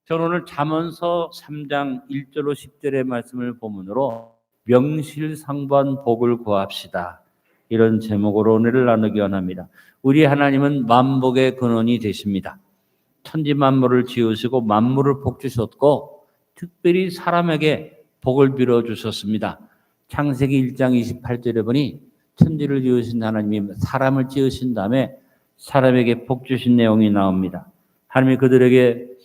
저는 오늘 잠언서 3장 1절로 10절의 말씀을 본문으로 명실상부한 복을 구합시다, 이런 제목으로 오늘을 나누기 원합니다. 우리 하나님은 만복의 근원이 되십니다. 천지 만물을 지으시고 만물을 복 주셨고 특별히 사람에게 복을 빌어 주셨습니다. 창세기 1장 28절에 보니 천지를 지으신 하나님이 사람을 지으신 다음에 사람에게 복 주신 내용이 나옵니다. 하나님이 그들에게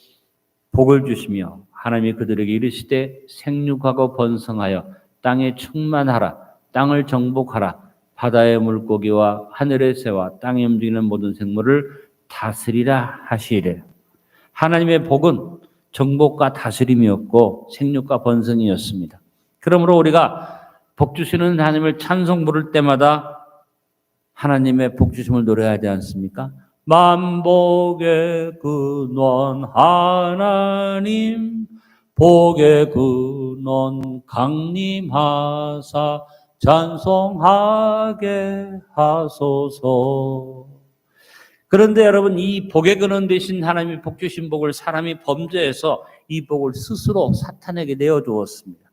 복을 주시며 하나님이 그들에게 이르시되 생육하고 번성하여 땅에 충만하라, 땅을 정복하라, 바다의 물고기와 하늘의 새와 땅에 움직이는 모든 생물을 다스리라 하시리라. 하나님의 복은 정복과 다스림이었고 생육과 번성이었습니다. 그러므로 우리가 복 주시는 하나님을 찬송 부를 때마다 하나님의 복 주심을 노래해야 되지 않습니까? 만복의 근원 하나님, 복의 근원 강림하사 찬송하게 하소서. 그런데 여러분, 이 복의 근원 되신 하나님이 복 주신 복을 사람이 범죄해서 이 복을 스스로 사탄에게 내어주었습니다.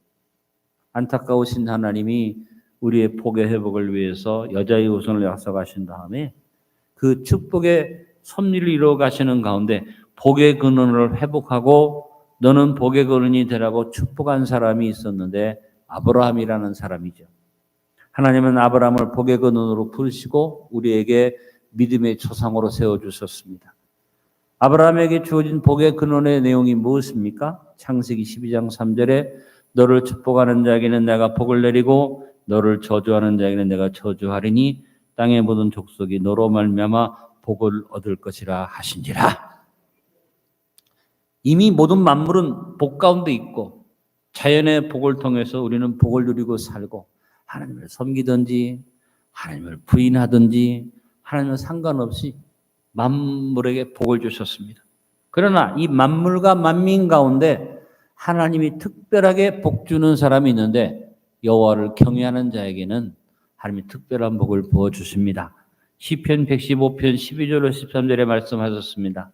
안타까우신 하나님이 우리의 복의 회복을 위해서 여자의 후손을 약속하신 다음에 그 축복의 섭리를 이루어 가시는 가운데 복의 근원을 회복하고 너는 복의 근원이 되라고 축복한 사람이 있었는데 아브라함이라는 사람이죠. 하나님은 아브라함을 복의 근원으로 부르시고 우리에게 믿음의 조상으로 세워주셨습니다. 아브라함에게 주어진 복의 근원의 내용이 무엇입니까? 창세기 12장 3절에 너를 축복하는 자에게는 내가 복을 내리고 너를 저주하는 자에게는 내가 저주하리니 땅의 모든 족속이 너로 말미암아 복을 얻을 것이라 하시니라. 이미 모든 만물은 복 가운데 있고 자연의 복을 통해서 우리는 복을 누리고 살고 하나님을 섬기든지 하나님을 부인하든지 하나님은 상관없이 만물에게 복을 주셨습니다. 그러나 이 만물과 만민 가운데 하나님이 특별하게 복 주는 사람이 있는데 여호와를 경외하는 자에게는 하나님이 특별한 복을 부어주십니다. 시편 115편 12절로 13절에 말씀하셨습니다.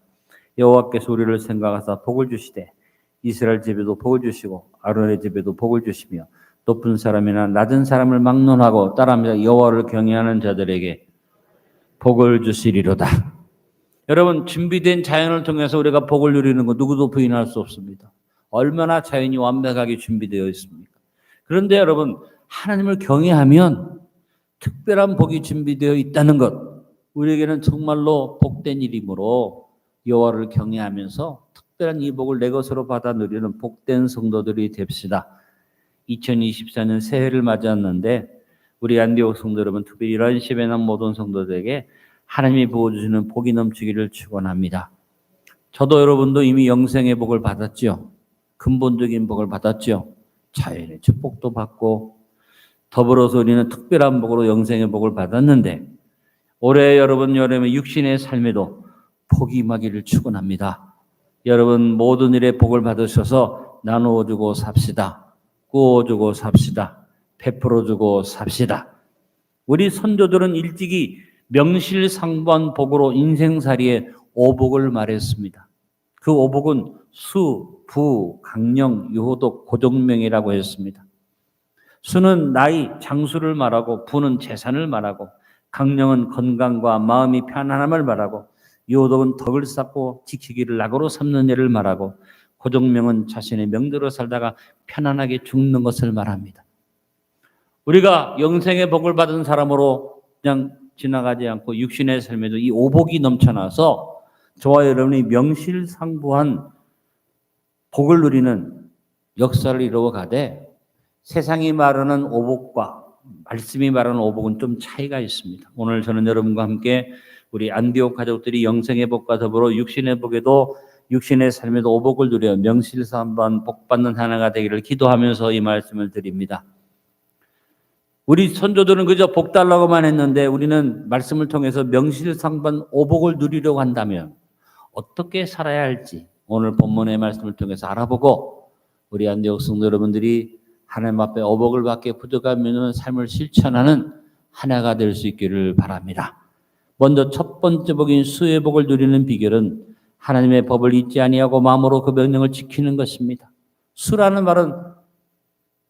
여호와께서 우리를 생각하사 복을 주시되 이스라엘 집에도 복을 주시고 아론의 집에도 복을 주시며 높은 사람이나 낮은 사람을 막론하고 따라합니다. 여호와를 경외하는 자들에게 복을 주시리로다. 여러분, 준비된 자연을 통해서 우리가 복을 누리는 거 누구도 부인할 수 없습니다. 얼마나 자연이 완벽하게 준비되어 있습니까? 그런데 여러분, 하나님을 경외하면 특별한 복이 준비되어 있다는 것, 우리에게는 정말로 복된 일이므로 여호와를 경외하면서 특별한 이 복을 내 것으로 받아 누리는 복된 성도들이 됩시다. 2024년 새해를 맞이했는데 우리 안디옥 성도 여러분, 특별히 이런 시에 난 모든 성도들에게 하나님이 부어주시는 복이 넘치기를 축원합니다. 저도 여러분도 이미 영생의 복을 받았죠. 근본적인 복을 받았죠. 자연의 축복도 받고 더불어서 우리는 특별한 복으로 영생의 복을 받았는데 올해 여러분 여름에 육신의 삶에도 복이 임하기를 축원합니다. 여러분 모든 일에 복을 받으셔서 나누어주고 삽시다. 구워주고 삽시다. 베풀어주고 삽시다. 우리 선조들은 일찍이 명실상부한 복으로 인생살이의 오복을 말했습니다. 그 오복은 수, 부, 강령, 유호독, 고종명이라고 했습니다. 수는 나이, 장수를 말하고 부는 재산을 말하고 강령은 건강과 마음이 편안함을 말하고 유호독은 덕을 쌓고 지키기를 낙으로 삼는 일을 말하고 고종명은 자신의 명대로 살다가 편안하게 죽는 것을 말합니다. 우리가 영생의 복을 받은 사람으로 그냥 지나가지 않고 육신의 삶에도 이 오복이 넘쳐나서 저와 여러분이 명실상부한 복을 누리는 역사를 이루어가되 세상이 말하는 오복과 말씀이 말하는 오복은 좀 차이가 있습니다. 오늘 저는 여러분과 함께 우리 안디옥 가족들이 영생의 복과 더불어 육신의 복에도 육신의 삶에도 오복을 누려 명실상부한 복받는 하나가 되기를 기도하면서 이 말씀을 드립니다. 우리 선조들은 그저 복 달라고만 했는데 우리는 말씀을 통해서 명실상부한 오복을 누리려고 한다면 어떻게 살아야 할지 오늘 본문의 말씀을 통해서 알아보고 우리 안디옥 성도 여러분들이 하나님 앞에 오복을 받게 부족함이 없는 삶을 실천하는 하나가 될 수 있기를 바랍니다. 먼저 첫 번째 복인 수의 복을 누리는 비결은 하나님의 법을 잊지 아니하고 마음으로 그 명령을 지키는 것입니다. 수라는 말은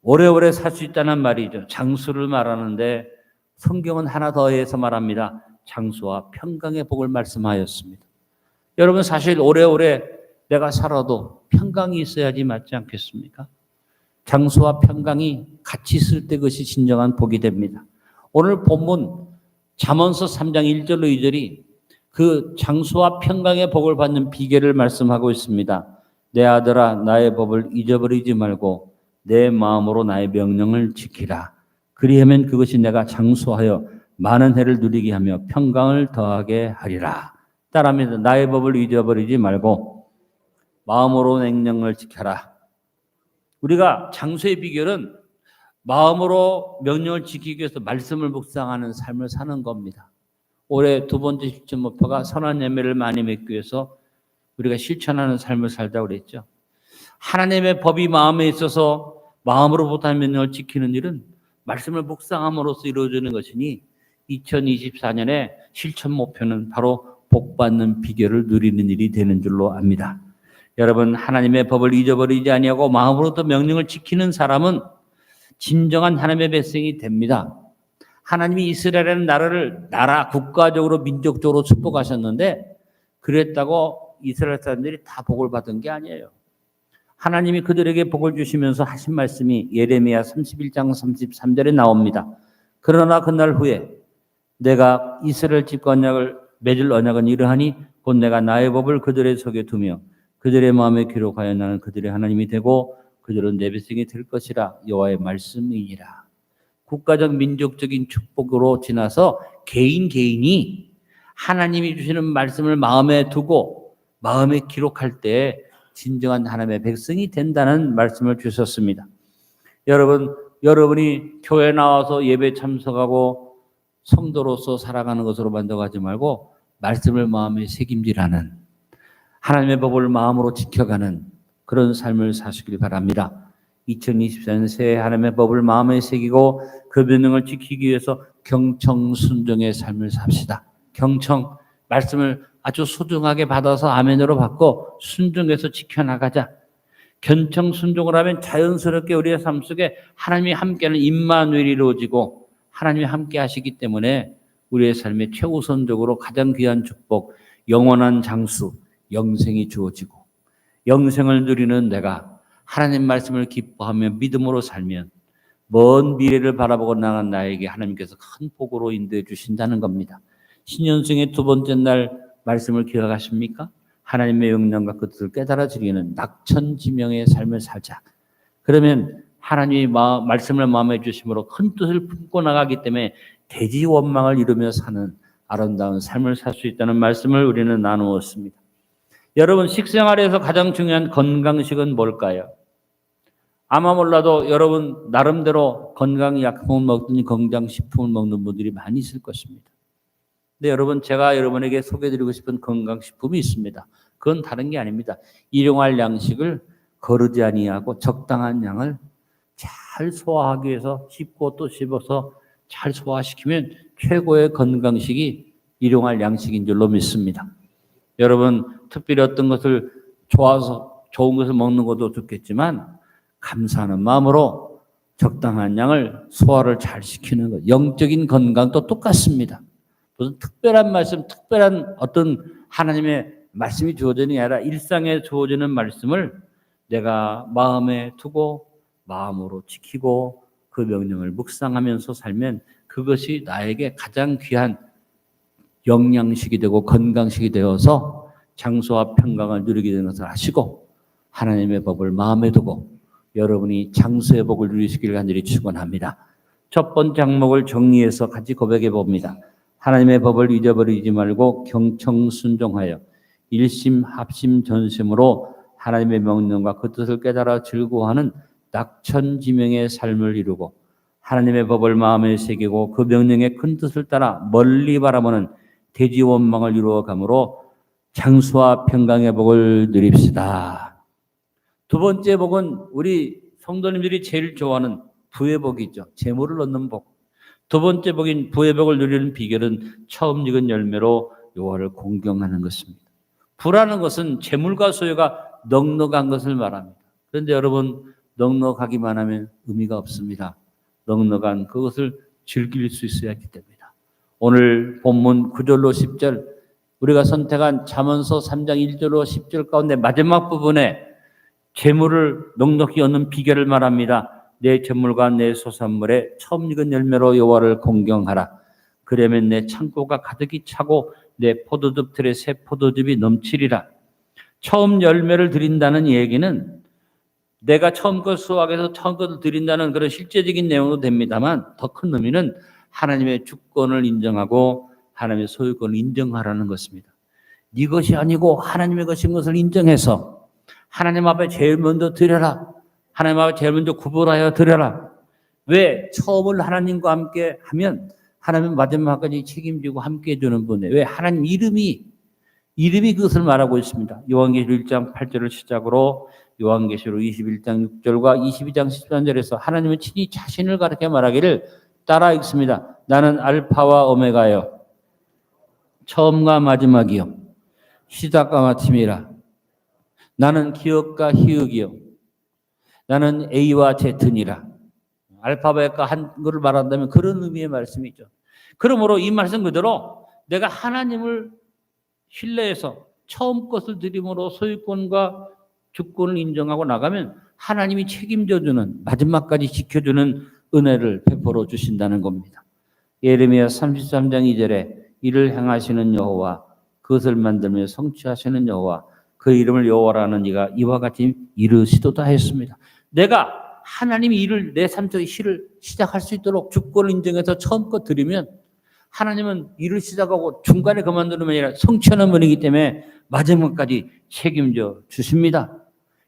오래오래 살 수 있다는 말이죠. 장수를 말하는데 성경은 하나 더해서 말합니다. 장수와 평강의 복을 말씀하였습니다. 여러분 사실 오래오래 내가 살아도 평강이 있어야지 맞지 않겠습니까? 장수와 평강이 같이 있을 때 그것이 진정한 복이 됩니다. 오늘 본문 잠언서 3장 1절로 2절이 그 장수와 평강의 복을 받는 비결을 말씀하고 있습니다. 내 아들아 나의 법을 잊어버리지 말고 내 마음으로 나의 명령을 지키라. 그리하면 그것이 내가 장수하여 많은 해를 누리게 하며 평강을 더하게 하리라. 따라합니다. 나의 법을 잊어버리지 말고 마음으로 명령을 지켜라. 우리가 장수의 비결은 마음으로 명령을 지키기 위해서 말씀을 묵상하는 삶을 사는 겁니다. 올해 두 번째 실천 목표가 선한 열매를 많이 맺기 위해서 우리가 실천하는 삶을 살자고 그랬죠. 하나님의 법이 마음에 있어서 마음으로부터 명령을 지키는 일은 말씀을 묵상함으로써 이루어지는 것이니 2024년에 실천 목표는 바로 복받는 비결을 누리는 일이 되는 줄로 압니다. 여러분 하나님의 법을 잊어버리지 아니하고 마음으로부터 명령을 지키는 사람은 진정한 하나님의 백성이 됩니다. 하나님이 이스라엘이라는 나라를 국가적으로 민족적으로 축복하셨는데 그랬다고 이스라엘 사람들이 다 복을 받은 게 아니에요. 하나님이 그들에게 복을 주시면서 하신 말씀이 예레미야 31장 33절에 나옵니다. 그러나 그날 후에 내가 이스라엘 집과 언약을 맺을 언약은 이러하니 곧 내가 나의 법을 그들의 속에 두며 그들의 마음에 기록하여 나는 그들의 하나님이 되고 그들은 내 백성이 될 것이라 여호와의 말씀이니라. 국가적 민족적인 축복으로 지나서 개인이 하나님이 주시는 말씀을 마음에 두고 마음에 기록할 때 진정한 하나님의 백성이 된다는 말씀을 주셨습니다. 여러분이 교회 나와서 예배 참석하고 성도로서 살아가는 것으로 만족하지 말고 말씀을 마음에 새김질하는 하나님의 법을 마음으로 지켜가는 그런 삶을 사시길 바랍니다. 2024년 새해 하나님의 법을 마음에 새기고 그 명령을 지키기 위해서 경청순종의 삶을 삽시다. 경청, 말씀을 아주 소중하게 받아서 아멘으로 받고 순종해서 지켜나가자. 경청순종을 하면 자연스럽게 우리의 삶 속에 하나님이 함께하는 임마누엘이 이루어지고 하나님이 함께 하시기 때문에 우리의 삶에 최우선적으로 가장 귀한 축복, 영원한 장수, 영생이 주어지고 영생을 누리는 내가 하나님 말씀을 기뻐하며 믿음으로 살면 먼 미래를 바라보고 나간 나에게 하나님께서 큰 복으로 인도해 주신다는 겁니다. 신년생의 두 번째 날 말씀을 기억하십니까? 하나님의 영광과 그 뜻을 깨달아 지키는 낙천지명의 삶을 살자. 그러면 하나님이 말씀을 마음에 주심으로 큰 뜻을 품고 나가기 때문에 대지원망을 이루며 사는 아름다운 삶을 살 수 있다는 말씀을 우리는 나누었습니다. 여러분 식생활에서 가장 중요한 건강식은 뭘까요? 아마 몰라도 여러분 나름대로 건강약품을 먹든지 건강식품을 먹는 분들이 많이 있을 것입니다. 근데 여러분 제가 여러분에게 소개해드리고 싶은 건강식품이 있습니다. 그건 다른 게 아닙니다. 일용할 양식을 거르지 아니하고 적당한 양을 잘 소화하기 위해서 씹고 또 씹어서 잘 소화시키면 최고의 건강식이 일용할 양식인 줄로 믿습니다. 여러분 특별히 어떤 것을 좋아서 좋은 것을 먹는 것도 좋겠지만 감사하는 마음으로 적당한 양을 소화를 잘 시키는 것, 영적인 건강도 똑같습니다. 무슨 특별한 말씀, 특별한 어떤 하나님의 말씀이 주어지는 게 아니라 일상에 주어지는 말씀을 내가 마음에 두고 마음으로 지키고 그 명령을 묵상하면서 살면 그것이 나에게 가장 귀한 영양식이 되고 건강식이 되어서 장수와 평강을 누리게 되는 것을 아시고 하나님의 법을 마음에 두고 여러분이 장수의 복을 누리시길 간절히 축원합니다. 첫 번째 항목을 정리해서 같이 고백해 봅니다. 하나님의 법을 잊어버리지 말고 경청순종하여 일심합심전심으로 하나님의 명령과 그 뜻을 깨달아 즐거워하는 낙천지명의 삶을 이루고 하나님의 법을 마음에 새기고 그 명령의 큰 뜻을 따라 멀리 바라보는 대지원망을 이루어가므로 장수와 평강의 복을 누립시다. 두 번째 복은 우리 성도님들이 제일 좋아하는 부의 복이죠. 재물을 얻는 복. 두 번째 복인 부의 복을 누리는 비결은 처음 익은 열매로 여호와를 공경하는 것입니다. 부라는 것은 재물과 소유가 넉넉한 것을 말합니다. 그런데 여러분, 넉넉하기만 하면 의미가 없습니다. 넉넉한 그것을 즐길 수 있어야 하기 때문이다. 오늘 본문 9절로 10절, 우리가 선택한 잠언서 3장 1절로 10절 가운데 마지막 부분에 재물을 넉넉히 얻는 비결을 말합니다. 내 재물과 내 소산물에 처음 익은 열매로 여호와를 공경하라. 그러면 내 창고가 가득히 차고 내 포도즙 틀에 새 포도즙이 넘치리라. 처음 열매를 드린다는 얘기는 내가 처음 것 수확해서 처음 것을 드린다는 그런 실제적인 내용도 됩니다만, 더 큰 의미는 하나님의 주권을 인정하고 하나님의 소유권을 인정하라는 것입니다. 네 것이 아니고 하나님의 것인 것을 인정해서 하나님 앞에 제일 먼저 드려라. 하나님 앞에 제일 먼저 구별하여 드려라. 왜? 처음을 하나님과 함께 하면 하나님은 마지막까지 책임지고 함께 해주는 분이에요. 왜? 하나님 이름이 그것을 말하고 있습니다. 요한계시록 1장 8절을 시작으로 요한계시록 21장 6절과 22장 13절에서 하나님은 친히 자신을 가르쳐 말하기를 따라 읽습니다. 나는 알파와 오메가요, 처음과 마지막이요, 시작과 마침이라. 나는 기업과 희역이요, 나는 A와 Z니라. 알파벳과 한글을 말한다면 그런 의미의 말씀이죠. 그러므로 이 말씀 그대로 내가 하나님을 신뢰해서 처음 것을 드림으로 소유권과 주권을 인정하고 나가면 하나님이 책임져주는, 마지막까지 지켜주는 은혜를 베풀어 주신다는 겁니다. 예레미야 33장 2절에 이를 행하시는 여호와, 그것을 만들며 성취하시는 여호와, 그 이름을 여호와라는 이가 이와 같이 이르시도다 했습니다. 내가 하나님이 일을 내 삶 속의 일을 시작할 수 있도록 주권을 인정해서 처음껏 드리면 하나님은 일을 시작하고 중간에 그만두는 분이 아니라 성취하는 분이기 때문에 마지막까지 책임져 주십니다.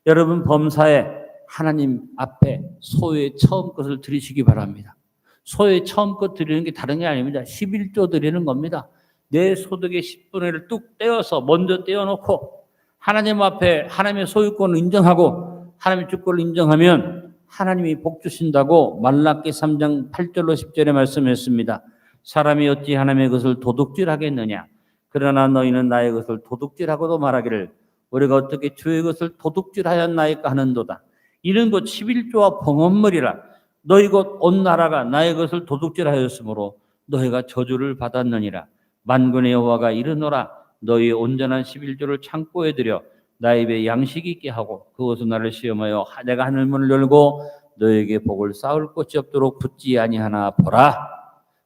여러분, 범사에 하나님 앞에 소유의 처음 것을 드리시기 바랍니다. 소유의 처음 것 드리는 게 다른 게 아닙니다. 11조 드리는 겁니다. 내 소득의 10분의 1을 뚝 떼어서 먼저 떼어놓고 하나님 앞에 하나님의 소유권을 인정하고 하나님의 주권을 인정하면 하나님이 복 주신다고 말라기 3장 8절로 10절에 말씀했습니다. 사람이 어찌 하나님의 것을 도둑질하겠느냐? 그러나 너희는 나의 것을 도둑질하고도 말하기를 우리가 어떻게 주의 것을 도둑질하였나이까 하는도다. 이는 곧 11조와 봉헌물이라. 너희 곧 온 나라가 나의 것을 도둑질하였으므로 너희가 저주를 받았느니라. 만군의 여호와가 이르노라. 너희 온전한 11조를 창고에 들여 나의 입에 양식이 있게 하고 그것은 나를 시험하여 내가 하늘문을 열고 너에게 복을 쌓을 곳이 없도록 붙지 아니하나 보라.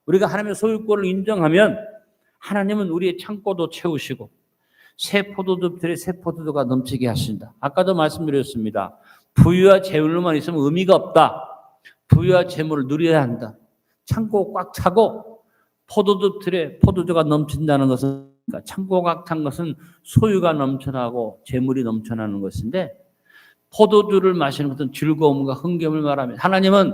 우리가 하나님의 소유권을 인정하면 하나님은 우리의 창고도 채우시고 새 포도즙들의 새 포도주가 넘치게 하신다. 아까도 말씀드렸습니다. 부유와 재물로만 있으면 의미가 없다. 부유와 재물을 누려야 한다. 창고 꽉 차고 포도즙들의 포도주가 넘친다는 것은, 그러니까 창고가 꽉 찬 것은 소유가 넘쳐나고 재물이 넘쳐나는 것인데, 포도주를 마시는 것은 즐거움과 흥겨움을 말합니다. 하나님은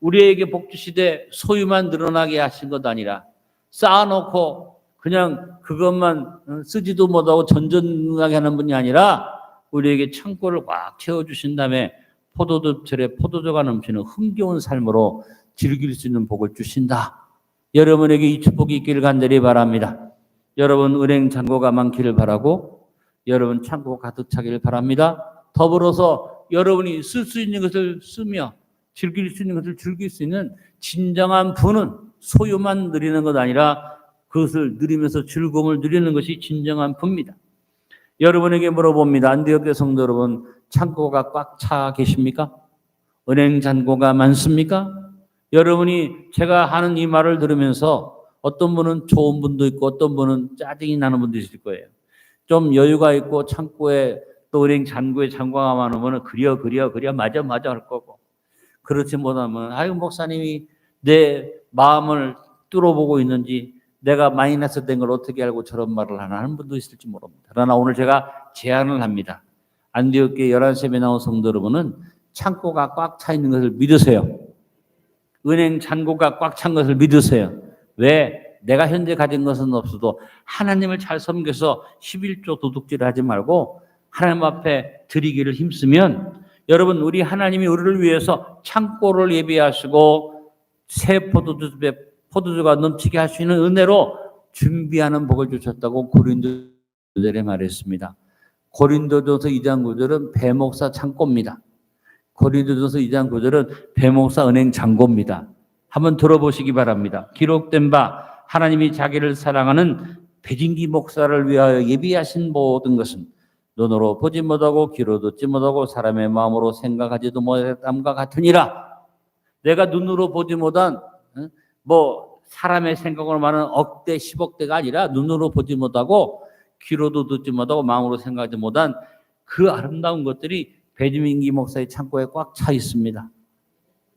우리에게 복 주시되 소유만 늘어나게 하신 것 아니라 쌓아놓고 그냥 그것만 쓰지도 못하고 전전하게 하는 분이 아니라 우리에게 창고를 꽉 채워주신 다음에 포도즙처럼 포도주가 넘치는 흥겨운 삶으로 즐길 수 있는 복을 주신다. 여러분에게 이 축복이 있기를 간절히 바랍니다. 여러분 은행 잔고가 많기를 바라고 여러분 창고 가득 차기를 바랍니다. 더불어서 여러분이 쓸 수 있는 것을 쓰며 즐길 수 있는 것을 즐길 수 있는 진정한 부는 소유만 누리는 것 아니라 그것을 누리면서 즐거움을 누리는 것이 진정한 부입니다. 여러분에게 물어봅니다. 안디옥교회 성도 여러분, 창고가 꽉 차 계십니까? 은행 잔고가 많습니까? 여러분이 제가 하는 이 말을 들으면서 어떤 분은 좋은 분도 있고 어떤 분은 짜증이 나는 분도 있을 거예요. 좀 여유가 있고 창고에 또 은행 잔고에 잔고가 많으면 그려 맞아 할 거고, 그렇지 못하면 아유 목사님이 내 마음을 뚫어보고 있는지 내가 마이너스 된 걸 어떻게 알고 저런 말을 하나 하는 분도 있을지 모릅니다. 그러나 오늘 제가 제안을 합니다. 안디옥교회 11셈에 나온 성도 여러분은 창고가 꽉 차 있는 것을 믿으세요. 은행 잔고가 꽉 찬 것을 믿으세요. 왜? 내가 현재 가진 것은 없어도 하나님을 잘 섬겨서 11조 도둑질을 하지 말고 하나님 앞에 드리기를 힘쓰면 여러분, 우리 하나님이 우리를 위해서 창고를 예비하시고 새 포도주가 넘치게 할 수 있는 은혜로 준비하는 복을 주셨다고 고린도 9절에 말했습니다. 고린도전서 2장 9절은 배목사 창고입니다. 고린도전서 2장 9절은 배목사 은행 잔고입니다. 한번 들어보시기 바랍니다. 기록된 바 하나님이 자기를 사랑하는 배진기 목사를 위하여 예비하신 모든 것은 눈으로 보지 못하고 귀로 듣지 못하고 사람의 마음으로 생각하지도 못함과 같으니라. 내가 눈으로 보지 못한 사람의 생각으로 말하는 억대 10억대가 아니라 눈으로 보지 못하고 귀로도 듣지 못하고 마음으로 생각하지 못한 그 아름다운 것들이 배진기 목사의 창고에 꽉 차 있습니다.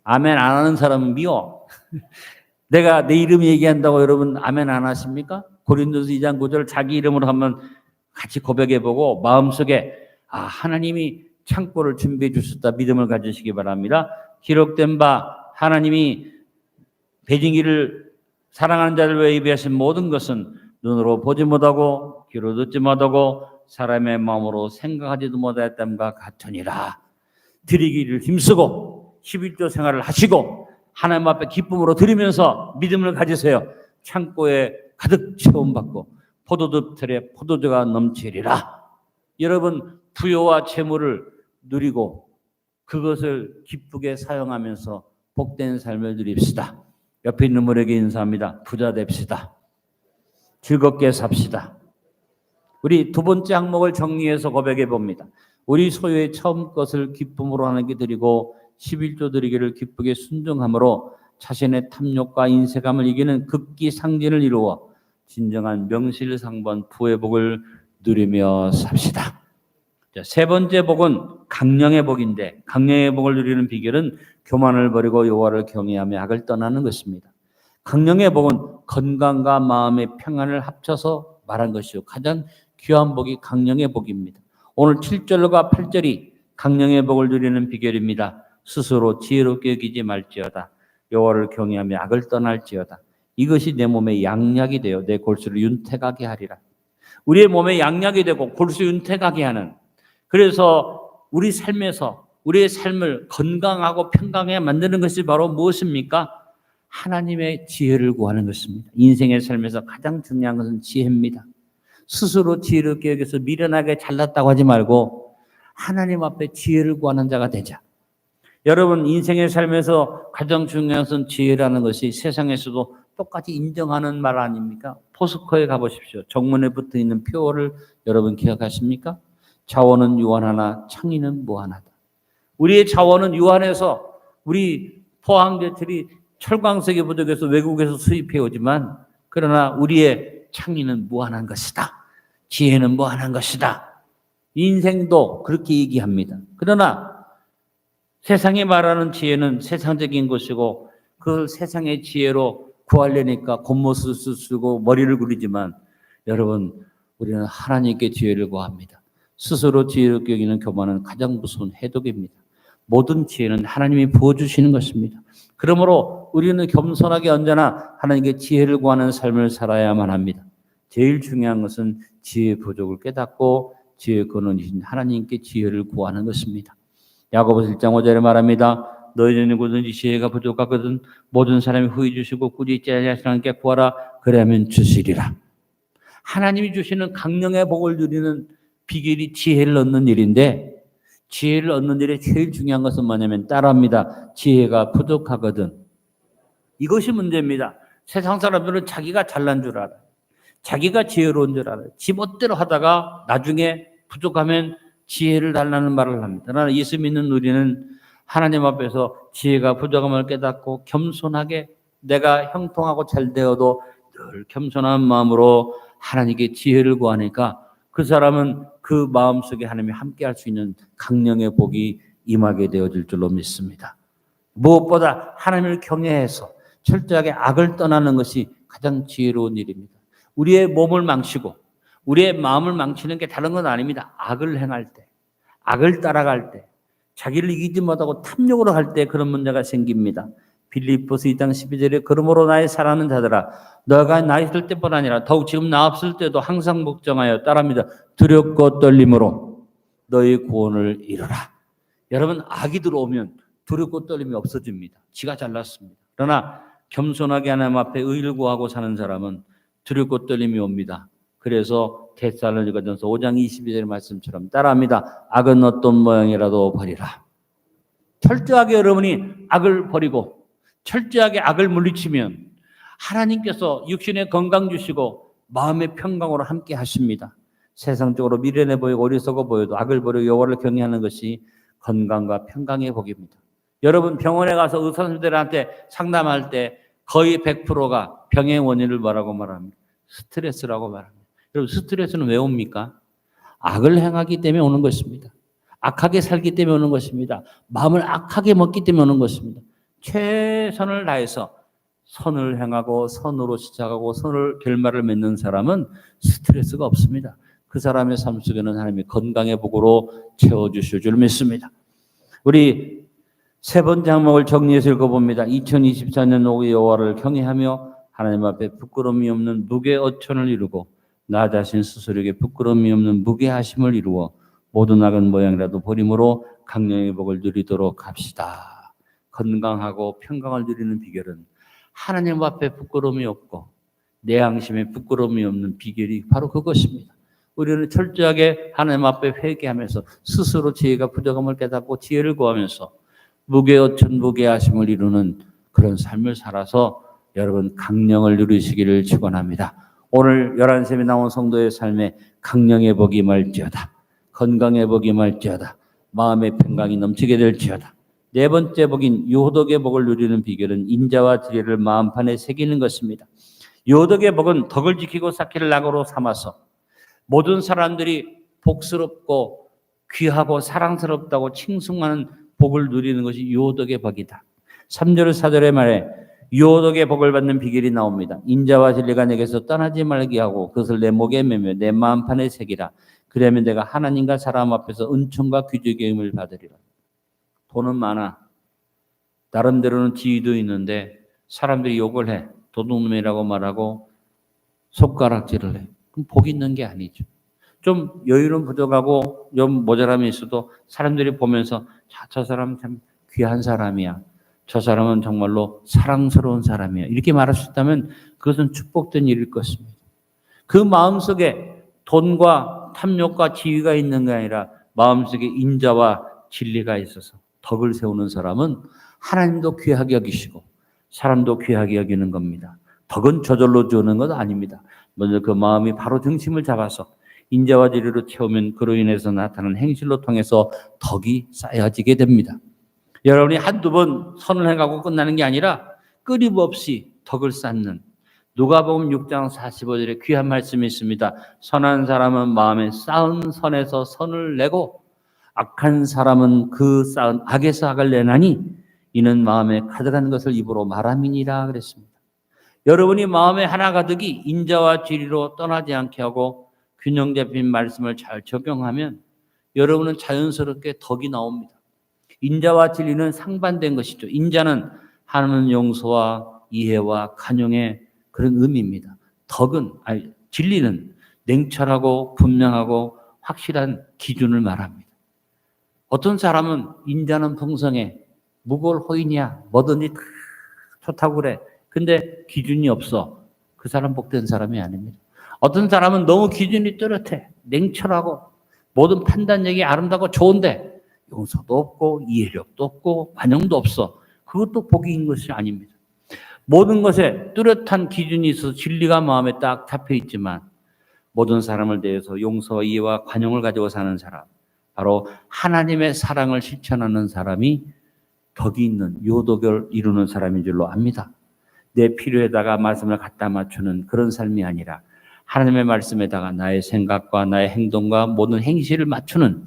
아멘 안 하는 사람은 미워. 내가 내 이름 얘기한다고 여러분 아멘 안 하십니까? 고린도서 2장 9절 자기 이름으로 한번 같이 고백해보고 마음속에 하나님이 창고를 준비해 주셨다 믿음을 가지시기 바랍니다. 기록된 바 하나님이 배진기를 사랑하는 자를 위해 예비하신 모든 것은 눈으로 보지 못하고 귀로 듣지 못하고 사람의 마음으로 생각하지도 못했dam과 같으니라. 드리기를 힘쓰고 11조 생활을 하시고 하나님 앞에 기쁨으로 드리면서 믿음을 가지세요. 창고에 가득 채움받고 포도즙틀에 포도주가 넘치리라. 여러분 부요와 재물을 누리고 그것을 기쁘게 사용하면서 복된 삶을 누립시다. 옆에 있는 분에게 인사합니다. 부자 됩시다. 즐겁게 삽시다. 우리 두 번째 항목을 정리해서 고백해 봅니다. 우리 소유의 처음 것을 기쁨으로 하나님께 드리고 11조 드리기를 기쁘게 순종함으로 자신의 탐욕과 인색함을 이기는 극기상진을 이루어 진정한 명실상부한 부의 복을 누리며 삽시다. 세 번째 복은 강령의 복인데 강령의 복을 누리는 비결은 교만을 버리고 여호와를 경외하며 악을 떠나는 것입니다. 강령의 복은 건강과 마음의 평안을 합쳐서 말한 것이요. 가장 귀한 복이 강령의 복입니다. 오늘 7절과 8절이 강령의 복을 누리는 비결입니다. 스스로 지혜롭게 여기지 말지어다. 여호와를 경외하며 악을 떠날지어다. 이것이 내 몸에 양약이 되어 내 골수를 윤택하게 하리라. 우리의 몸에 양약이 되고 골수 윤택하게 하는, 그래서 우리 삶에서 우리의 삶을 건강하고 평강하게 만드는 것이 바로 무엇입니까? 하나님의 지혜를 구하는 것입니다. 인생의 삶에서 가장 중요한 것은 지혜입니다. 스스로 지혜롭게 여기서 미련하게 잘났다고 하지 말고 하나님 앞에 지혜를 구하는 자가 되자. 여러분 인생의 삶에서 가장 중요한 것은 지혜라는 것이 세상에서도 똑같이 인정하는 말 아닙니까? 포스코에 가보십시오. 정문에 붙어있는 표어를 여러분 기억하십니까? 자원은 유한하나 창의는 무한하다. 우리의 자원은 유한해서 우리 포항제철이 철광석이 부족해서 외국에서 수입해 오지만 그러나 우리의 창의는 무한한 것이다. 지혜는 무한한 것이다. 인생도 그렇게 얘기합니다. 그러나 세상이 말하는 지혜는 세상적인 것이고 그 세상의 지혜로 구하려니까 겉모습을 쓰고 머리를 굴리지만 여러분 우리는 하나님께 지혜를 구합니다. 스스로 지혜롭게 여기는 교만은 가장 무서운 해독입니다. 모든 지혜는 하나님이 부어주시는 것입니다. 그러므로 우리는 겸손하게 언제나 하나님께 지혜를 구하는 삶을 살아야만 합니다. 제일 중요한 것은 지혜의 부족을 깨닫고 지혜의 근원이신 하나님께 지혜를 구하는 것입니다. 야고보서 1장 5절에 말합니다. 너희 중에 누구든지 지혜가 부족하거든 모든 사람이 후히 주시고 꾸짖지 아니하시는 하나님께 구하라. 그러면 주시리라. 하나님이 주시는 강령의 복을 누리는 비결이 지혜를 얻는 일인데 지혜를 얻는 일에 제일 중요한 것은 뭐냐면 따라합니다. 지혜가 부족하거든. 이것이 문제입니다. 세상 사람들은 자기가 잘난 줄 알아요. 자기가 지혜로운 줄 알아요. 지 멋대로 하다가 나중에 부족하면 지혜를 달라는 말을 합니다. 그러나 예수 믿는 우리는 하나님 앞에서 지혜가 부족함을 깨닫고 겸손하게 내가 형통하고 잘 되어도 늘 겸손한 마음으로 하나님께 지혜를 구하니까 그 사람은 그 마음속에 하나님이 함께할 수 있는 강령의 복이 임하게 되어질 줄로 믿습니다. 무엇보다 하나님을 경외해서 철저하게 악을 떠나는 것이 가장 지혜로운 일입니다. 우리의 몸을 망치고 우리의 마음을 망치는 게 다른 건 아닙니다. 악을 행할 때, 악을 따라갈 때, 자기를 이기지 못하고 탐욕으로 할 때 그런 문제가 생깁니다. 빌립보서 2장 12절에 그러므로 나의 사랑하는 자들아 너가 나 있을 때뿐 아니라 더욱 지금 나 없을 때도 항상 복종하여 따릅니다. 두렵고 떨림으로 너의 구원을 이루라. 여러분 악이 들어오면 두렵고 떨림이 없어집니다. 지가 잘났습니다. 그러나 겸손하게 하나님 앞에 의를 구하고 사는 사람은 두렵고 떨림이 옵니다. 그래서 데살로니가전서 5장 22절의 말씀처럼 따라합니다. 악은 어떤 모양이라도 버리라. 철저하게 여러분이 악을 버리고 철저하게 악을 물리치면 하나님께서 육신의 건강 주시고 마음의 평강으로 함께 하십니다. 세상적으로 미련해 보이고 어리석어 보여도 악을 버리고 여호와를 경외하는 것이 건강과 평강의 복입니다. 여러분 병원에 가서 의사 선생님들한테 상담할 때 거의 100%가 병의 원인을 뭐라고 말합니다? 스트레스라고 말합니다. 여러분 스트레스는 왜 옵니까? 악을 행하기 때문에 오는 것입니다. 악하게 살기 때문에 오는 것입니다. 마음을 악하게 먹기 때문에 오는 것입니다. 최선을 다해서 선을 행하고 선으로 시작하고 선을 결말을 맺는 사람은 스트레스가 없습니다. 그 사람의 삶 속에는 하나님이 건강의 복으로 채워주실 줄 믿습니다. 우리 세 번째 항목을 정리해서 읽어봅니다. 2024년 오후 여호와를 경외하며 하나님 앞에 부끄러움이 없는 무게어천을 이루고 나 자신 스스로에게 부끄러움이 없는 무게하심을 이루어 모든 악은 모양이라도 버림으로 강령의 복을 누리도록 합시다. 건강하고 평강을 누리는 비결은 하나님 앞에 부끄러움이 없고 내 양심에 부끄러움이 없는 비결이 바로 그것입니다. 우리는 철저하게 하나님 앞에 회개하면서 스스로 지혜가 부족함을 깨닫고 지혜를 구하면서 무게어천 무게하심을 이루는 그런 삶을 살아서 여러분 강령을 누리시기를 축원합니다. 오늘 11셈에 나온 성도의 삶에 강령의 복이 임할지어다. 건강의 복이 임할지어다. 마음의 평강이 넘치게 될지어다. 네 번째 복인 요덕의 복을 누리는 비결은 인자와 지혜를 마음판에 새기는 것입니다. 요덕의 복은 덕을 지키고 쌓기를 낙으로 삼아서 모든 사람들이 복스럽고 귀하고 사랑스럽다고 칭송하는 복을 누리는 것이 요덕의 복이다. 3절 4절의 말에 요덕의 복을 받는 비결이 나옵니다. 인자와 진리가 내게서 떠나지 말게 하고 그것을 내 목에 매며 내 마음판에 새기라. 그러면 내가 하나님과 사람 앞에서 은총과 귀족의 힘을 받으리라. 돈은 많아. 나름대로는 지위도 있는데 사람들이 욕을 해. 도둑놈이라고 말하고 손가락질을 해. 그럼 복 있는 게 아니죠. 좀 여유는 부족하고 좀 모자람이 있어도 사람들이 보면서 저 사람 참 귀한 사람이야. 저 사람은 정말로 사랑스러운 사람이야. 이렇게 말할 수 있다면 그것은 축복된 일일 것입니다. 그 마음속에 돈과 탐욕과 지위가 있는 게 아니라 마음속에 인자와 진리가 있어서 덕을 세우는 사람은 하나님도 귀하게 여기시고 사람도 귀하게 여기는 겁니다. 덕은 저절로 주는 것 아닙니다. 먼저 그 마음이 바로 중심을 잡아서 인자와 진리로 채우면 그로 인해서 나타나는 행실로 통해서 덕이 쌓여지게 됩니다. 여러분이 한두 번 선을 행하고 끝나는 게 아니라 끊임없이 덕을 쌓는 누가복음 6장 45절에 귀한 말씀이 있습니다. 선한 사람은 마음에 쌓은 선에서 선을 내고 악한 사람은 그 쌓은 악에서 악을 내나니 이는 마음에 가득한 것을 입으로 말함이니라 그랬습니다. 여러분이 마음에 하나 가득이 인자와 진리로 떠나지 않게 하고 균형 잡힌 말씀을 잘 적용하면 여러분은 자연스럽게 덕이 나옵니다. 인자와 진리는 상반된 것이죠. 인자는 하나님 용서와 이해와 간용의 그런 의미입니다. 진리는 냉철하고 분명하고 확실한 기준을 말합니다. 어떤 사람은 인자는 풍성해. 무골 호인이야. 뭐든지 다 좋다고 그래. 근데 기준이 없어. 그 사람 복된 사람이 아닙니다. 어떤 사람은 너무 기준이 뚜렷해. 냉철하고 모든 판단력이 아름다고 좋은데 용서도 없고 이해력도 없고 관용도 없어. 그것도 복인 것이 아닙니다. 모든 것에 뚜렷한 기준이 있어서 진리가 마음에 딱 잡혀 있지만 모든 사람을 대해서 용서와 이해와 관용을 가지고 사는 사람, 바로 하나님의 사랑을 실천하는 사람이 덕이 있는 요덕을 이루는 사람인 줄로 압니다. 내 필요에다가 말씀을 갖다 맞추는 그런 삶이 아니라 하나님의 말씀에다가 나의 생각과 나의 행동과 모든 행실을 맞추는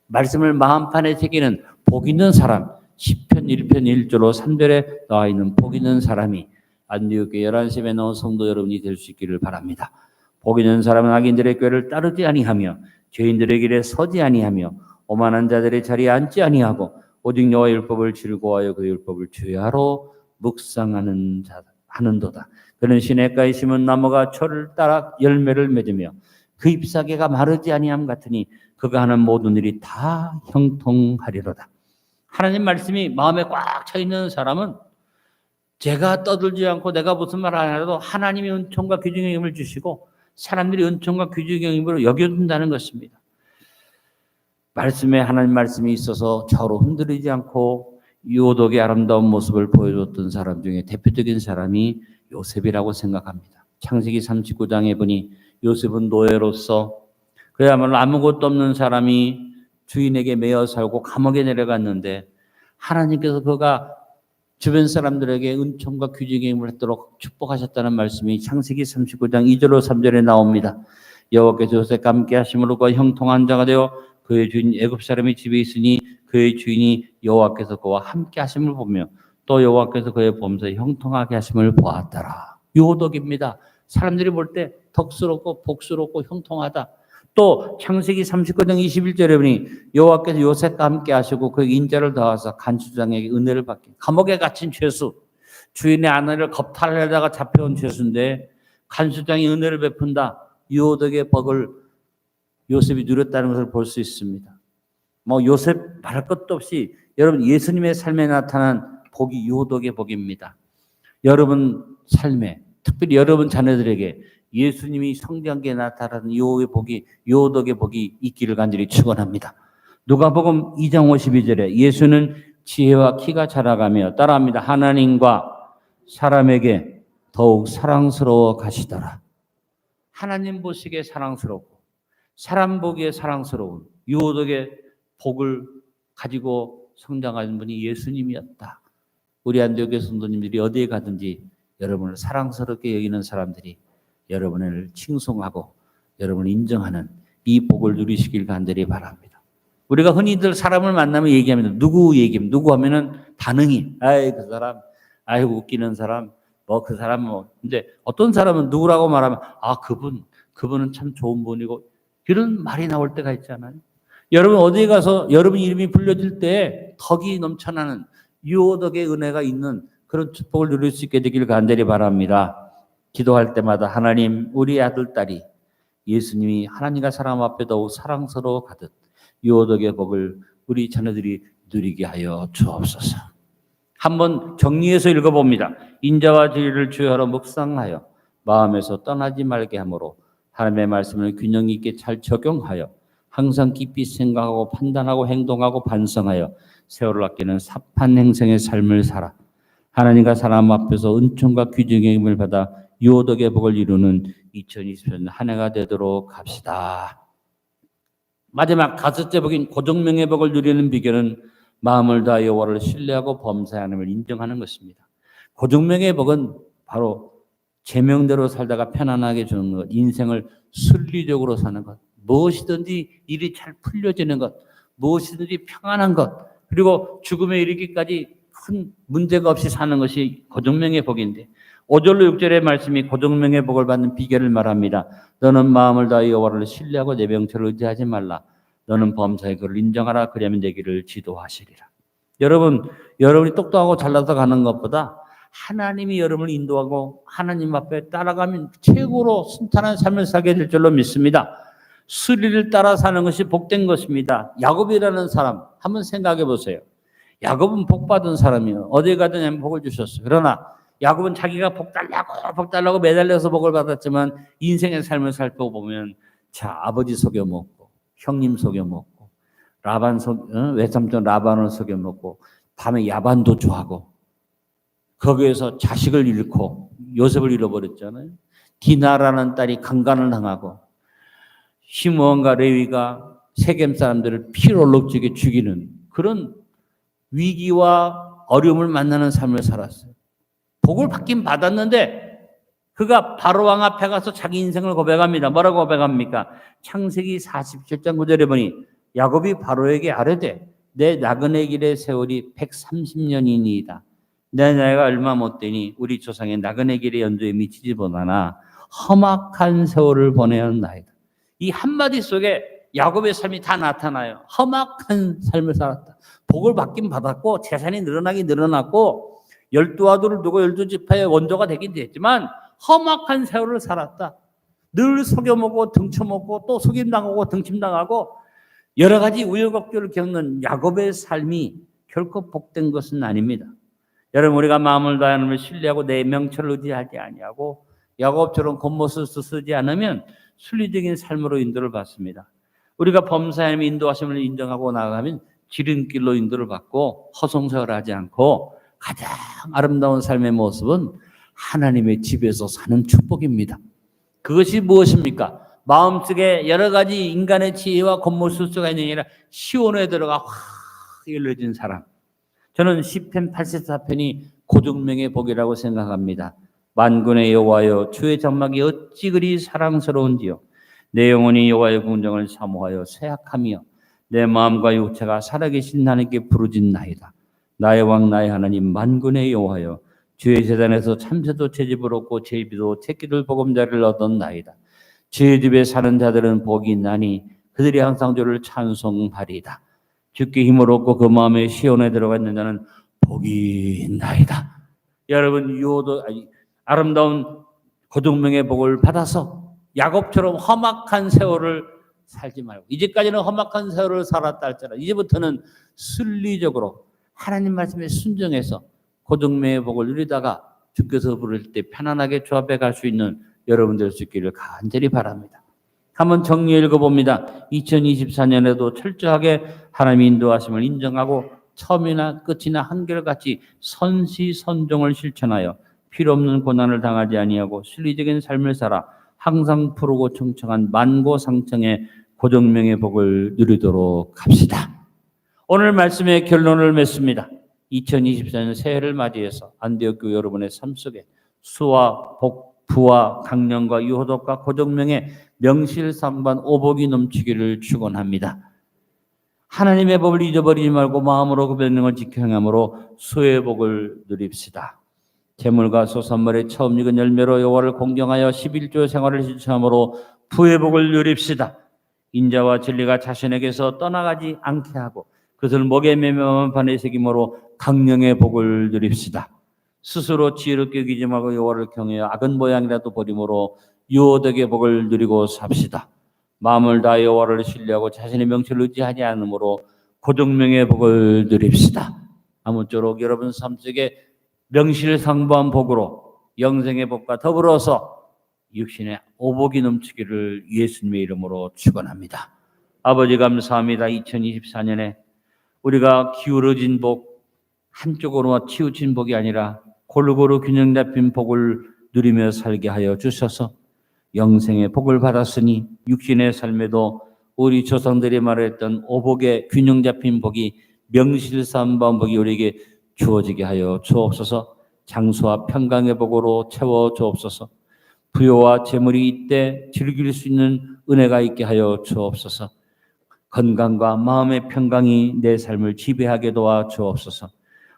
말씀을 마음판에 새기는 복 있는 사람, 시편 1편 1절로 3절에 나와 있는 복 있는 사람이 안디옥교회 11셈에 나온 성도 여러분이 될 수 있기를 바랍니다. 복 있는 사람은 악인들의 꾀를 따르지 아니하며 죄인들의 길에 서지 아니하며 오만한 자들의 자리에 앉지 아니하고 오직 여호와 율법을 즐거워하여 그 율법을 주야로 묵상하는 자 하는도다. 그는 시냇가에 심은 나무가 철을 따라 열매를 맺으며 그 잎사귀가 마르지 아니함 같으니 그가 하는 모든 일이 다 형통하리로다. 하나님 말씀이 마음에 꽉 차 있는 사람은 제가 떠들지 않고 내가 무슨 말 안 해도 하나님이 은총과 귀중의 힘을 주시고 사람들이 은총과 귀중의 힘으로 여겨준다는 것입니다. 말씀에 하나님 말씀이 있어서 좌우로 흔들리지 않고 유호독의 아름다운 모습을 보여줬던 사람 중에 대표적인 사람이 요셉이라고 생각합니다. 창세기 39장에 보니 요셉은 노예로서 그야말로 아무것도 없는 사람이 주인에게 매여 살고 감옥에 내려갔는데 하나님께서 그가 주변 사람들에게 은총과 귀중의 힘을 받도록 축복하셨다는 말씀이 창세기 39장 2절로 3절에 나옵니다. 여호와께서 요셉과 함께 하심으로 그가 형통한 자가 되어 그의 주인 애굽 사람이 집에 있으니 그의 주인이 여호와께서 그와 함께 하심을 보며 또 여호와께서 그의 범사에 형통하게 하심을 보았더라. 요독입니다. 사람들이 볼 때 덕스럽고 복스럽고 형통하다. 또 창세기 39장 21절에 보니 여호와께서 요셉과 함께 하시고 그에게 인자를 더하사 간수장에게 은혜를 받게. 감옥에 갇힌 죄수, 주인의 아내를 겁탈하다가 잡혀온 죄수인데 간수장이 은혜를 베푼다. 요독의 복을 요셉이 누렸다는 것을 볼 수 있습니다. 요셉 말할 것도 없이 여러분 예수님의 삶에 나타난 복이 요독의 복입니다. 여러분 삶에 특별히 여러분 자녀들에게 예수님이 성경에 나타나는 요독의 복이 있기를 간절히 축원합니다. 누가복음 2장 52절에 예수는 지혜와 키가 자라가며 따라합니다. 하나님과 사람에게 더욱 사랑스러워 가시더라. 하나님 보시기에 사랑스럽고 사람 보기에 사랑스러운 요독의 복을 가지고 성장하는 분이 예수님이었다. 우리 안디옥의 성도님들이 어디에 가든지 여러분을 사랑스럽게 여기는 사람들이 여러분을 칭송하고 여러분을 인정하는 이 복을 누리시길 간절히 바랍니다. 우리가 흔히들 사람을 만나면 얘기합니다. 누구 얘기하면 누구 하면은 반응이 그 사람 아이고 웃기는 사람 그 사람 근데 어떤 사람은 누구라고 말하면 그분은 참 좋은 분이고 이런 말이 나올 때가 있잖아요. 여러분 어디에 가서 여러분 이름이 불려질 때 덕이 넘쳐나는 요덕의 은혜가 있는 그런 축복을 누릴 수 있게 되길 간절히 바랍니다. 기도할 때마다 하나님 우리 아들 딸이 예수님이 하나님과 사람 앞에 더욱 사랑스러워 가듯 요덕의 복을 우리 자녀들이 누리게 하여 주옵소서. 한번 정리해서 읽어봅니다. 인자와 진리를 주여하러 묵상하여 마음에서 떠나지 말게 하므로 하나님의 말씀을 균형 있게 잘 적용하여 항상 깊이 생각하고 판단하고 행동하고 반성하여 세월을 아끼는 삽한 행성의 삶을 살아 하나님과 사람 앞에서 은총과 귀중의 힘을 받아 요덕의 복을 이루는 2020년 한 해가 되도록 합시다. 마지막 다섯째 복인 고정명의 복을 누리는 비결은 마음을 다하여 여호와를 신뢰하고 범사의 하나님을 인정하는 것입니다. 고정명의 복은 바로 제명대로 살다가 편안하게 주는 것, 인생을 순리적으로 사는 것, 무엇이든지 일이 잘 풀려지는 것, 무엇이든지 평안한 것, 그리고 죽음에 이르기까지 큰 문제가 없이 사는 것이 고정명의 복인데 5절로 6절의 말씀이 고정명의 복을 받는 비결을 말합니다. 너는 마음을 다하여 여호와를 신뢰하고 내 명철을 의지하지 말라. 너는 범사의 그를 인정하라. 그리하면 내 길을 지도하시리라. 여러분이 똑똑하고 잘나서 가는 것보다 하나님이 여러분을 인도하고 하나님 앞에 따라가면 최고로 순탄한 삶을 살게 될 줄로 믿습니다. 수리를 따라 사는 것이 복된 것입니다. 야곱이라는 사람 한번 생각해 보세요. 야곱은 복 받은 사람이에요. 어디 가든 복을 주셨어요. 그러나 야곱은 자기가 복 달라고 매달려서 복을 받았지만 인생의 삶을 살펴보면 아버지 속여먹고 형님 속여먹고 외삼촌 라반을 속여먹고 밤에 야반도 좋아하고 거기에서 자식을 잃고 요셉을 잃어버렸잖아요. 디나라는 딸이 강간을 당하고 시므온과 레위가 세겜 사람들을 피롤록지게 죽이는 그런 위기와 어려움을 만나는 삶을 살았어요. 복을 받긴 받았는데 그가 바로왕 앞에 가서 자기 인생을 고백합니다. 뭐라고 고백합니까? 창세기 47장 9절에 보니 야곱이 바로에게 아뢰되 내 나그네 길의 세월이 130년이니이다. 내 나이가 얼마 못 되니 우리 조상의 나그네 길의 연도에 미치지 못하나 험악한 세월을 보내었나이다. 이 한마디 속에 야곱의 삶이 다 나타나요. 험악한 삶을 살았다. 복을 받긴 받았고 재산이 늘어나긴 늘어났고 12아들을 두고 12지파의 원조가 되긴 됐지만 험악한 세월을 살았다. 늘 속여먹고 등쳐먹고 또 속임당하고 등침당하고 여러 가지 우여곡절을 겪는 야곱의 삶이 결코 복된 것은 아닙니다. 여러분 우리가 마음을 다하여 하나님을 신뢰하고 내 명철을 의지하지 아니하고 야곱처럼 겉모습 쓰지 않으면 순리적인 삶으로 인도를 받습니다. 우리가 범사님의 인도하심을 인정하고 나아가면 지름길로 인도를 받고 허송세월하지 않고 가장 아름다운 삶의 모습은 하나님의 집에서 사는 축복입니다. 그것이 무엇입니까? 마음속에 여러 가지 인간의 지혜와 겉모습수가 있는 게 아니라 시온에 들어가 확 열려진 사람. 저는 시편 84편이 고중명의 복이라고 생각합니다. 만군의 여호와여 주의 장막이 어찌 그리 사랑스러운지요. 내 영혼이 여호와의 궁정을 사모하여 쇠약하며 내 마음과 육체가 살아계신 하나님께 부르짖나이다. 나의 왕 나의 하나님 만군의 여호와여 주의 재단에서 참새도 채집을 얻고 제비도 새끼들 보금자리를 얻었나이다. 주의 집에 사는 자들은 복이 있나니 그들이 항상 주를 찬송하리이다. 주께 힘을 얻고 그 마음에 시온에 들어가 있는 자는 복이 있나이다. 여러분 유호도 아름다운 고중명의 복을 받아서 야곱처럼 험악한 세월을 살지 말고, 이제까지는 험악한 세월을 살았다 할지라도 이제부터는 순리적으로 하나님 말씀에 순종해서 고중명의 복을 누리다가 주께서 부를 때 편안하게 주 앞에 갈 수 있는 여러분 될 수 있기를 간절히 바랍니다. 한번 정리해 읽어봅니다. 2024년에도 철저하게 하나님의 인도하심을 인정하고 처음이나 끝이나 한결같이 선시선종을 실천하여 필요없는 고난을 당하지 아니하고 순리적인 삶을 살아 항상 푸르고 청청한 만고상청의 고정명의 복을 누리도록 합시다. 오늘 말씀의 결론을 맺습니다. 2024년 새해를 맞이해서 안디옥 교회 여러분의 삶 속에 수와 복, 부와 강령과 유호덕과 고정명의 명실상부한 오복이 넘치기를 축원합니다. 하나님의 법을 잊어버리지 말고 마음으로 그 명령을 지켜 행함으로 수의 복을 누립시다. 재물과 소산물의 처음 익은 열매로 여호와를 공경하여 11조 생활을 실천함으로 부의 복을 누립시다. 인자와 진리가 자신에게서 떠나가지 않게 하고 그것을 목에 매매하는 판에 새김으로 강령의 복을 누립시다. 스스로 지혜롭게 여기지 말고 여호와를 경외하여 악은 모양이라도 버림으로 유호덕의 복을 누리고 삽시다. 마음을 다하여 여호와를 신뢰하고 자신의 명철을 의지하지 않으므로 고정명의 복을 누립시다. 아무쪼록 여러분 삶 속에 명실상부한 복으로 영생의 복과 더불어서 육신의 오복이 넘치기를 예수님의 이름으로 축원합니다. 아버지 감사합니다. 2024년에 우리가 기울어진 복, 한쪽으로만 치우친 복이 아니라 골고루 균형 잡힌 복을 누리며 살게 하여 주셔서 영생의 복을 받았으니 육신의 삶에도 우리 조상들이 말했던 오복의 균형 잡힌 복이 명실상부한 복이 우리에게 주어지게 하여 주옵소서. 장수와 평강의 복으로 채워 주옵소서. 부요와 재물이 이때 즐길 수 있는 은혜가 있게 하여 주옵소서. 건강과 마음의 평강이 내 삶을 지배하게 도와 주옵소서.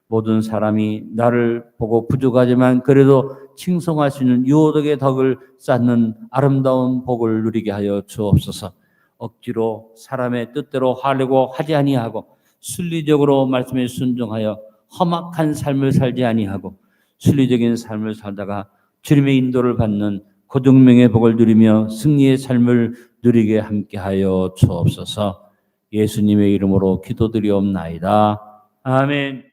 모든 사람이 나를 보고 부족하지만 그래도 칭송할 수 있는 유호덕의 덕을 쌓는 아름다운 복을 누리게 하여 주옵소서. 억지로 사람의 뜻대로 하려고 하지 아니하고 순리적으로 말씀에 순종하여 험악한 삶을 살지 아니하고 순리적인 삶을 살다가 주님의 인도를 받는 고정명의 복을 누리며 승리의 삶을 누리게 함께하여 주옵소서. 예수님의 이름으로 기도드리옵나이다. 아멘.